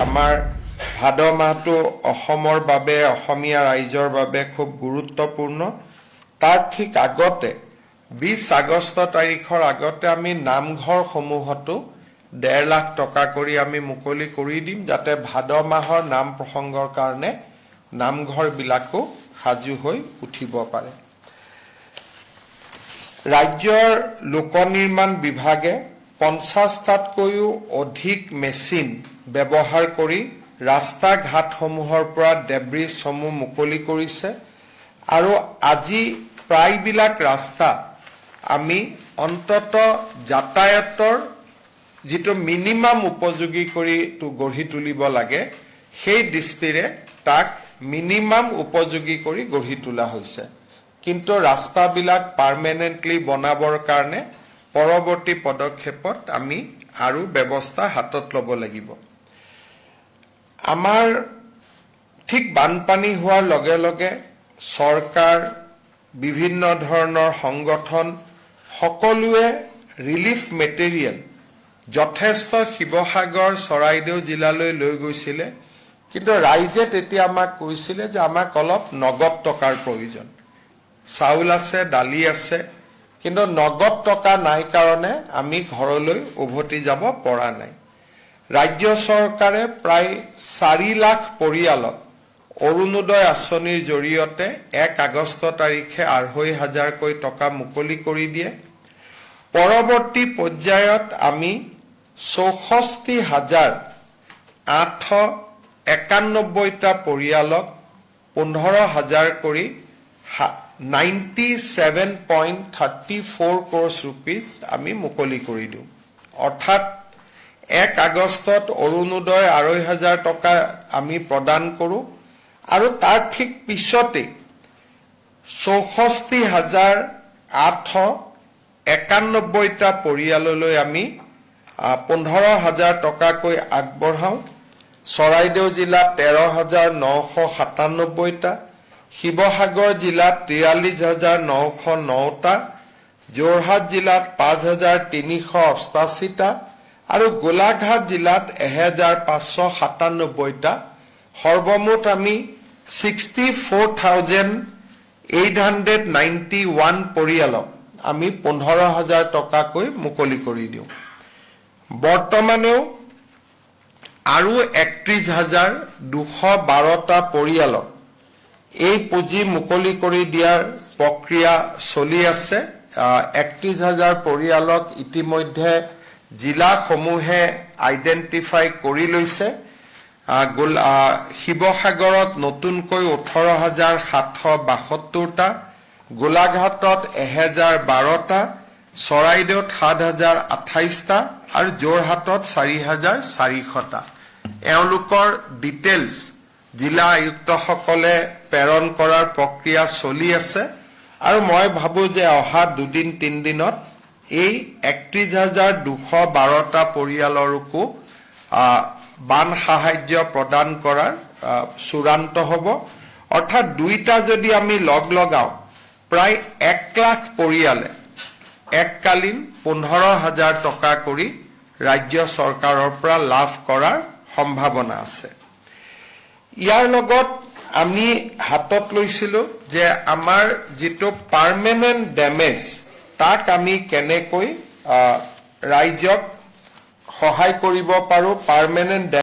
আমাৰ ভাদ মাহটো অসমৰ বাবে অসমীয়া ৰাইজৰ বাবে খুব গুৰুত্বপূৰ্ণ তাৰ ঠিক আগতে 20 আগষ্ট তাৰিখৰ আগতে আমি নামঘৰসমূহতো 1.5 লাখ টকা কৰি আমি মুকলি কৰি দিম যাতে ভাদ মাহৰ নাম প্ৰসংগৰ কাৰণে নামঘৰবিলাকো সাজু হৈ উঠিব পাৰে ৰাজ্যৰ লোক নিৰ্মাণ বিভাগে 50টাতকৈও অধিক মেচিন ব্যৱহাৰ কৰি ৰাস্তা ঘাটসমূহৰ পৰা ডেব্ৰিজসমূহ মুকলি কৰিছে আৰু আজি প্ৰায়বিলাক ৰাস্তা আমি অন্তত যাতায়াতৰ যিটো মিনিমাম উপযোগী কৰি গঢ়ি তুলিব লাগে সেই দৃষ্টিৰে তাক মিনিমাম উপযোগী কৰি গঢ়ি তোলা হৈছে কিন্তু ৰাস্তাবিলাক পাৰ্মানেন্টলি বনাবৰ কাৰণে পৰৱৰ্তী পদক্ষেপত আমি আৰু ব্যৱস্থা হাতত ল'ব লাগিব আমাৰ ঠিক বানপানী হোৱাৰ লগে লগে চৰকাৰ বিভিন্ন ধৰণৰ সংগঠন সকলোৱে ৰিলিফ মেটেৰিয়েল যথেষ্ট শিৱসাগৰ চৰাইদেউ জিলালৈ লৈ গৈছিলে কিন্তু ৰাইজে তেতিয়া আমাক কৈছিলে যে আমাক অলপ নগদ টকাৰ প্ৰয়োজন চাউল আছে দালি আছে কিন্তু নগদ টকা নাই কাৰণে আমি ঘৰলৈ উভতি যাব পৰা নাই ৰাজ্য চৰকাৰে প্ৰায় 4 লাখ পৰিয়ালক অৰুণোদয় আঁচনিৰ জৰিয়তে 1 আগষ্ট তাৰিখে 2,500 কৈ টকা মুকলি কৰি দিয়ে পৰৱৰ্তী পৰ্যায়ত আমি 64,891টা পৰিয়ালক 15,000 কৰি 97.34 crores rupees আমি মুকলি কৰি দিওঁ অৰ্থাৎ 1 আগষ্টত অৰুণোদয় 2,500 টকা আমি প্ৰদান কৰোঁ আৰু তাৰ ঠিক পিছতে 64,891টা পৰিয়াললৈ আমি 15,000 টকাকৈ আগবঢ়াওঁ চৰাইদেউ জিলাত 13,997টা শিৱসাগৰ জিলাত 43,909টা যোৰহাট জিলাত 5,388টা আৰু গোলাঘাট জিলাত 1,597টা সৰ্বমুঠ আমি 64,891 পৰিয়ালক আমি 15,000 টকাকৈ মুকলি কৰি দিওঁ বৰ্তমানেও আৰু 31,212টা পৰিয়ালক এই পুঁজি মুকলি কৰি দিয়াৰ প্ৰক্ৰিয়া চলি আছে 31,000 পৰিয়ালক ইতিমধ্যে জিলাসমূহে আইডেন্টিফাই কৰি লৈছে শিৱসাগৰত নতুনকৈ 18,772টা গোলাঘাটত 1,012টা চৰাইদেউত 7,028টা আৰু যোৰহাটত 4,400টা এওঁলোকৰ ডিটেইলছ জিলা আয়ুক্তসকলে প্ৰেৰণ কৰাৰ প্ৰক্ৰিয়া চলি আছে আৰু মই ভাবো যে অহা 2-3 দিনত এই 31,212টা পৰিয়ালৰকো বান সাহায্য প্ৰদান কৰাৰ চূড়ান্ত হ'ব অৰ্থাৎ দুইটা যদি আমি লগ লগাও প্ৰায় 1 লাখ পৰিয়ালে এককালীন 15,000 টকা কৰি ৰাজ্য চৰকাৰৰ পৰা লাভ কৰাৰ সম্ভাৱনা আছে ইয়াৰ লগত আমি হাতত লৈছিলো যে আমাৰ যিটো পাৰ্মানেন্ট ডেমেজ তাক আমি কেনেকৈ ৰাইজক সহায় কৰিব পাৰো পাৰ্মানেন্ট